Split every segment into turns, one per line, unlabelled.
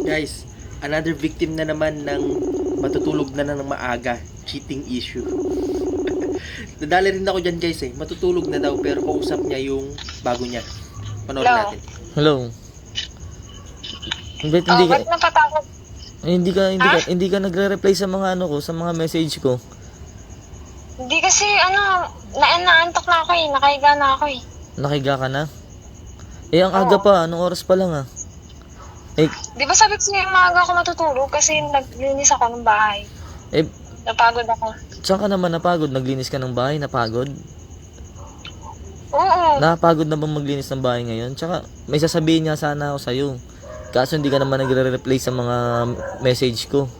Guys, another victim na naman ng matutulog na ng maaga. Cheating issue. Nadali rin ako dyan guys eh. Matutulog na daw pero kausap niya yung bago niya. Panoorin
Hello?
natin.
Hello. Ba't hindi ka
Ba't napatakot?
hindi ka nagre-reply sa mga ano ko, sa mga message ko.
Hindi kasi, naantok na ako eh. Nakahiga na ako eh.
Nakiga ka na? Eh ang aga pa, anong oras pa lang ah? Eh,
Di ba sabi ko sa'yo, maaga ako matutulog kasi naglinis ako ng bahay.
eh
Napagod ako.
saan ka naman napagod? Naglinis ka ng bahay, napagod?
Oo.
Napagod na bang maglinis ng bahay ngayon? Tsaka may sasabihin nga sana ako sa'yo. Kaso hindi ka naman nagre-reply sa mga message ko.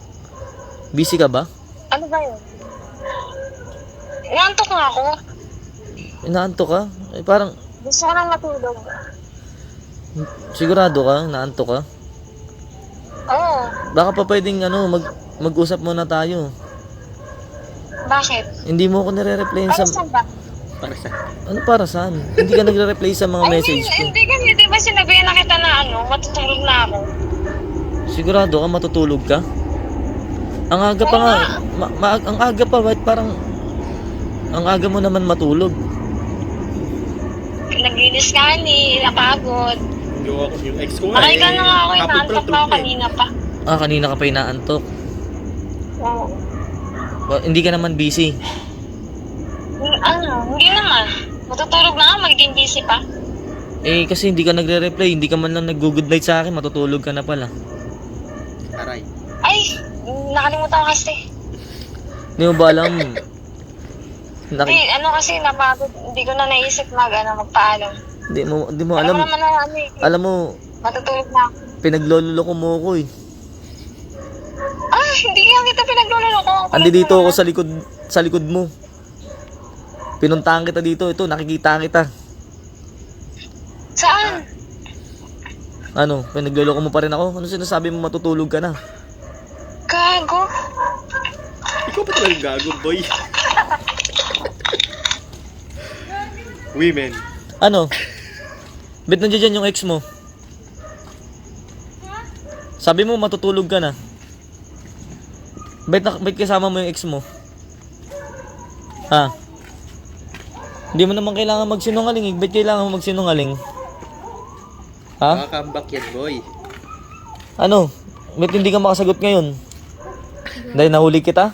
Busy ka ba?
Ano ba yun? Naantok nga ako.
Inaantok ka? Eh parang
Gusto ko nang matulog.
sigurado ka, naantok ka?
Oo.
Baka pa pwedeng mag-usap muna tayo.
Bakit?
Hindi mo ako nire-reply sa...
Ano saan ba?
Para sa...
Ano para saan? Hindi ka nagre-reply sa mga message ko.
Hindi kasi, di ba sinabihan na kita na matutulog na ako?
Sigurado ka matutulog ka? Ang aga pa nga. Ang aga pa, bakit parang... Ang aga mo naman matulog.
Naglinis ka ni, napagod.
Yung ex ko nga
Nakahiga na nga ako,
hapon
inaantok
pala
na ako
tulog eh.
kanina pa.
Ah, kanina ka pa inaantok.
Oo.
Hindi ka naman busy.
Hindi naman. Matutulog na ako, magiging busy pa.
Eh, kasi hindi ka nagre-reply. Hindi ka man lang nag-good night sa akin. Matutulog ka na pala.
Aray.
Ay, nakalimutan ko kasi.
Hindi mo ba alam?
Hindi, kasi napagod. Hindi ko na naisip magpaalam.
Hindi mo
Alam
alam.
mo naman na
Alam mo,
matutulog na ako.
pinagloloko mo ako eh.
Hindi nga kita pinagluloko.
Andi dito ako sa likod mo. Pinuntahan kita dito. Ito, nakikita kita.
Saan?
Ano, pinagloloko mo pa rin ako? Ano sinasabi mo matutulog ka na?
Gago.
Ikaw pa talagang gago, boy. Women.
Ano? Ba't nandiyan dyan yung ex mo? Sabi mo matutulog ka na. Ba't kasama mo yung ex mo? Ha? Hindi mo naman kailangan magsinungaling. Ba't kailangan mo magsinungaling? Ha?
Makakambak yan, boy.
Ano? Ba't hindi ka makasagot ngayon? Dahil nahuli kita?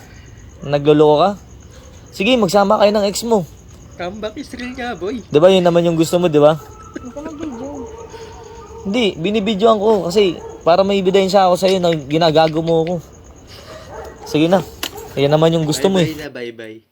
Nagloloko ka? Sige, magsama kayo ng ex mo.
Comeback is real nga, boy.
Diba yun naman yung gusto mo, diba? Hindi, binibidyoan ko kasi para may ebidensya ako sa'yo na ginagago mo ako. Sige na, yan naman yung gusto mo eh.
Bye-bye na, bye-bye.